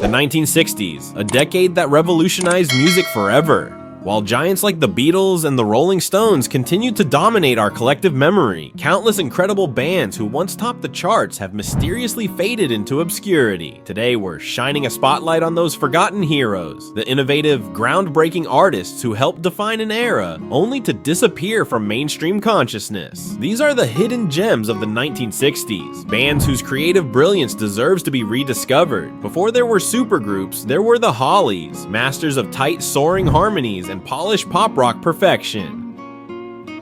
The 1960s, a decade that revolutionized music forever. While giants like the Beatles and the Rolling Stones continued to dominate our collective memory, countless incredible bands who once topped the charts have mysteriously faded into obscurity. Today, we're shining a spotlight on those forgotten heroes, the innovative, groundbreaking artists who helped define an era, only to disappear from mainstream consciousness. These are the hidden gems of the 1960s, bands whose creative brilliance deserves to be rediscovered. Before there were supergroups, there were the Hollies, masters of tight, soaring harmonies and polished pop rock perfection.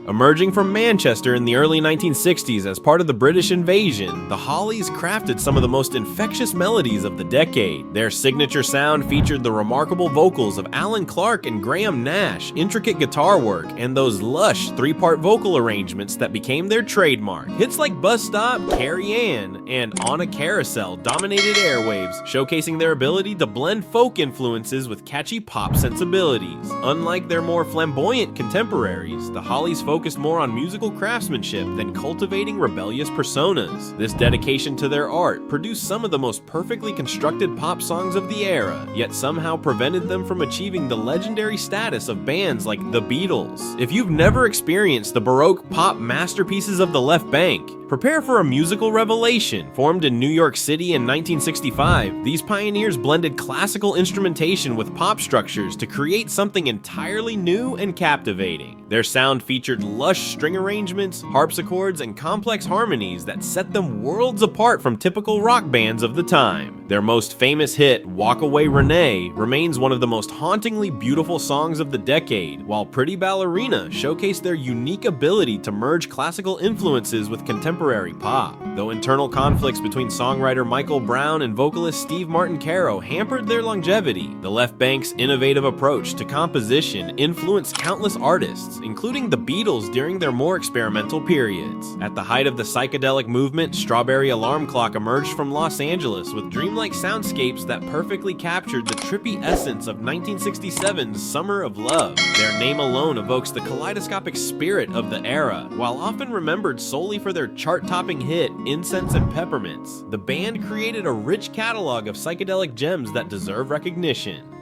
Emerging from Manchester in the early 1960s as part of the British invasion, the Hollies crafted some of the most infectious melodies of the decade. Their signature sound featured the remarkable vocals of Alan Clark and Graham Nash, intricate guitar work, and those lush three-part vocal arrangements that became their trademark. Hits like Bus Stop, Carrie Ann, and On a Carousel dominated airwaves, showcasing their ability to blend folk influences with catchy pop sensibilities. Unlike their more flamboyant contemporaries, the Hollies focused more on musical craftsmanship than cultivating rebellious personas. This dedication to their art produced some of the most perfectly constructed pop songs of the era, yet somehow prevented them from achieving the legendary status of bands like the Beatles. If you've never experienced the Baroque pop masterpieces of the left bank, prepare for a musical revelation. Formed in New York City in 1965, these pioneers blended classical instrumentation with pop structures to create something entirely new and captivating. Their sound featured lush string arrangements, harpsichords, and complex harmonies that set them worlds apart from typical rock bands of the time. Their most famous hit, Walk Away Renee, remains one of the most hauntingly beautiful songs of the decade, while Pretty Ballerina showcased their unique ability to merge classical influences with contemporary pop. Though internal conflicts between songwriter Michael Brown and vocalist Steve Martin Caro hampered their longevity, the left bank's innovative approach to composition influenced countless artists, including the Beatles during their more experimental periods. At the height of the psychedelic movement, Strawberry Alarm Clock emerged from Los Angeles with dreamlike soundscapes that perfectly captured the trippy essence of 1967's Summer of Love. Their name alone evokes the kaleidoscopic spirit of the era. While often remembered solely for their chart-topping hit, Incense and Peppermints, the band created a rich catalog of psychedelic gems that deserve recognition.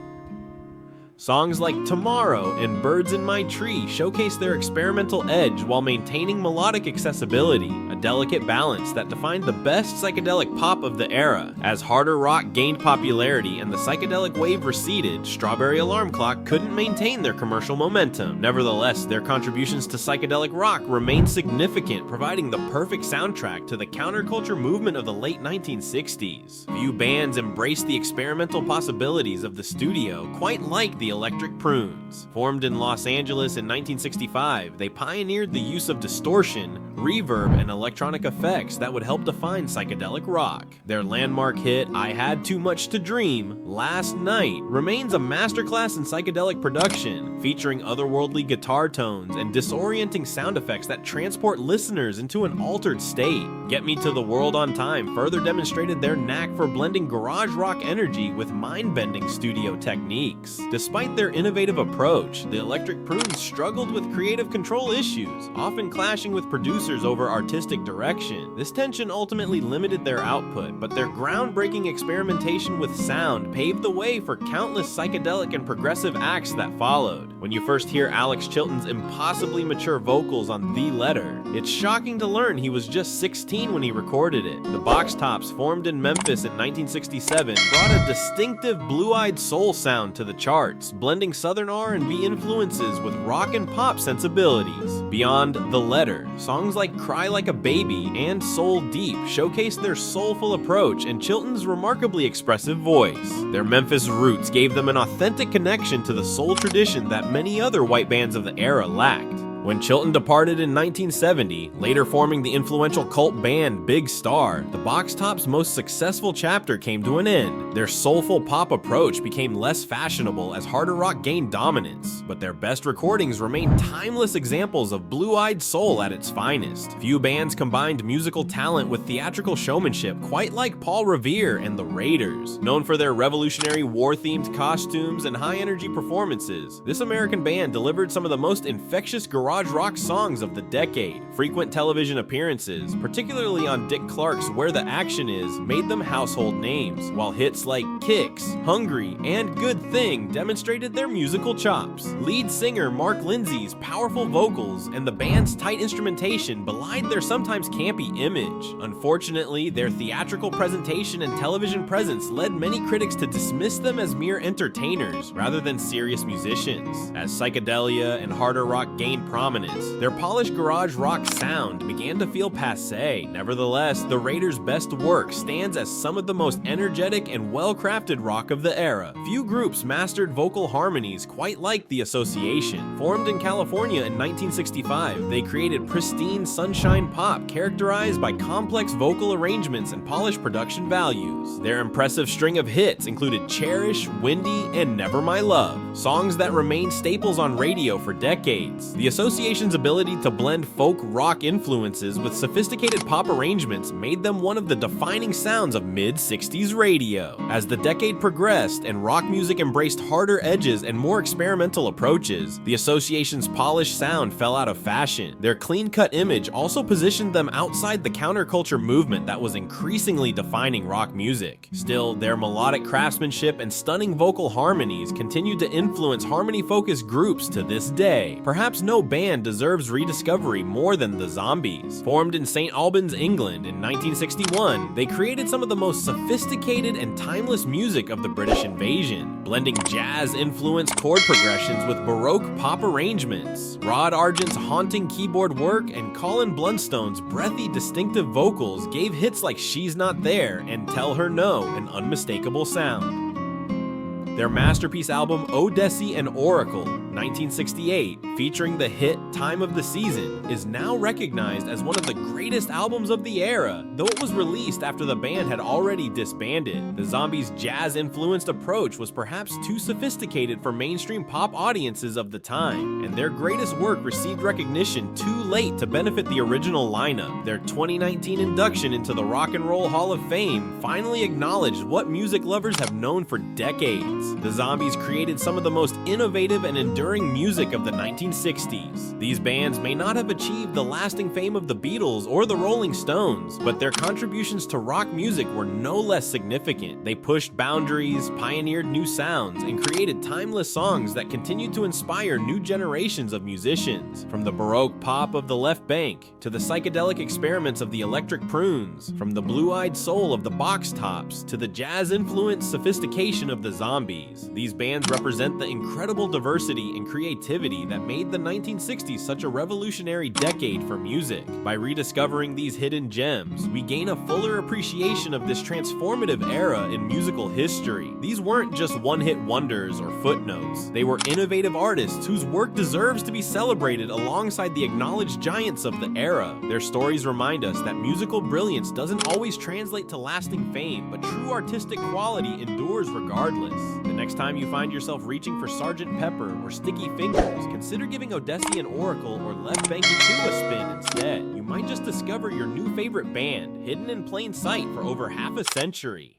Songs like Tomorrow and Birds in My Tree showcase their experimental edge while maintaining melodic accessibility, a delicate balance that defined the best psychedelic pop of the era. As harder rock gained popularity and the psychedelic wave receded, Strawberry Alarm Clock couldn't maintain their commercial momentum. Nevertheless, their contributions to psychedelic rock remain significant, providing the perfect soundtrack to the counterculture movement of the late 1960s. Few bands embraced the experimental possibilities of the studio quite like the Electric Prunes. Formed in Los Angeles in 1965, they pioneered the use of distortion, reverb, and electronic effects that would help define psychedelic rock. Their landmark hit, I Had Too Much to Dream, Last Night, remains a masterclass in psychedelic production, featuring otherworldly guitar tones and disorienting sound effects that transport listeners into an altered state. Get Me to the World on Time further demonstrated their knack for blending garage rock energy with mind-bending studio techniques. Despite their innovative approach, the Electric Prunes struggled with creative control issues, often clashing with producers over artistic direction. This tension ultimately limited their output, but their groundbreaking experimentation with sound paved the way for countless psychedelic and progressive acts that followed. When you first hear Alex Chilton's impossibly mature vocals on The Letter, it's shocking to learn he was just 16 when he recorded it. The Box Tops, formed in Memphis in 1967, brought a distinctive blue-eyed soul sound to the charts, blending Southern R&B influences with rock and pop sensibilities. Beyond The Letter, songs like Cry Like a Baby and Soul Deep showcased their soulful approach and Chilton's remarkably expressive voice. Their Memphis roots gave them an authentic connection to the soul tradition that many other white bands of the era lacked. When Chilton departed in 1970, later forming the influential cult band Big Star, the Box Tops' most successful chapter came to an end. Their soulful pop approach became less fashionable as harder rock gained dominance, but their best recordings remain timeless examples of blue-eyed soul at its finest. Few bands combined musical talent with theatrical showmanship quite like Paul Revere and the Raiders. Known for their revolutionary war-themed costumes and high-energy performances, this American band delivered some of the most infectious garage garage rock songs of the decade. Frequent television appearances, particularly on Dick Clark's Where the Action Is, made them household names, while hits like Kicks, Hungry, and Good Thing demonstrated their musical chops. Lead singer Mark Lindsay's powerful vocals and the band's tight instrumentation belied their sometimes campy image. Unfortunately, their theatrical presentation and television presence led many critics to dismiss them as mere entertainers rather than serious musicians. As psychedelia and harder rock gained prominence, their polished garage rock sound began to feel passé. Nevertheless, the Raiders' best work stands as some of the most energetic and well-crafted rock of the era. Few groups mastered vocal harmonies quite like the Association. Formed in California in 1965, they created pristine sunshine pop characterized by complex vocal arrangements and polished production values. Their impressive string of hits included Cherish, Windy, and Never My Love, songs that remained staples on radio for decades. The Association's ability to blend folk rock influences with sophisticated pop arrangements made them one of the defining sounds of mid-60s radio. As the decade progressed and rock music embraced harder edges and more experimental approaches, the Association's polished sound fell out of fashion. Their clean-cut image also positioned them outside the counterculture movement that was increasingly defining rock music. Still, their melodic craftsmanship and stunning vocal harmonies continued to influence harmony-focused groups to this day. Perhaps no band deserves rediscovery more than the Zombies. Formed in St. Albans, England in 1961, they created some of the most sophisticated and timeless music of the British invasion, blending jazz-influenced chord progressions with Baroque pop arrangements. Rod Argent's haunting keyboard work and Colin Blunstone's breathy, distinctive vocals gave hits like She's Not There and Tell Her No an unmistakable sound. Their masterpiece album Odessey and Oracle, 1968, featuring the hit Time of the Season, is now recognized as one of the greatest albums of the era, though it was released after the band had already disbanded. The Zombies' jazz-influenced approach was perhaps too sophisticated for mainstream pop audiences of the time, and their greatest work received recognition too late to benefit the original lineup. Their 2019 induction into the Rock and Roll Hall of Fame finally acknowledged what music lovers have known for decades. The Zombies created some of the most innovative and enduring music of the 1960s. These bands may not have achieved the lasting fame of the Beatles or the Rolling Stones, but their contributions to rock music were no less significant. They pushed boundaries, pioneered new sounds, and created timeless songs that continue to inspire new generations of musicians. From the Baroque pop of the Left Bank, to the psychedelic experiments of the Electric Prunes, from the blue-eyed soul of the Box Tops, to the jazz-influenced sophistication of the Zombies. These bands represent the incredible diversity and creativity that made the 1960s such a revolutionary decade for music. By rediscovering these hidden gems, we gain a fuller appreciation of this transformative era in musical history. These weren't just one-hit wonders or footnotes. They were innovative artists whose work deserves to be celebrated alongside the acknowledged giants of the era. Their stories remind us that musical brilliance doesn't always translate to lasting fame, but true artistic quality endures regardless. The next time you find yourself reaching for Sgt. Pepper or Sticky Fingers, consider giving Odessey and Oracle or Left Bank 2 a spin instead. You might just discover your new favorite band, hidden in plain sight for over half a century.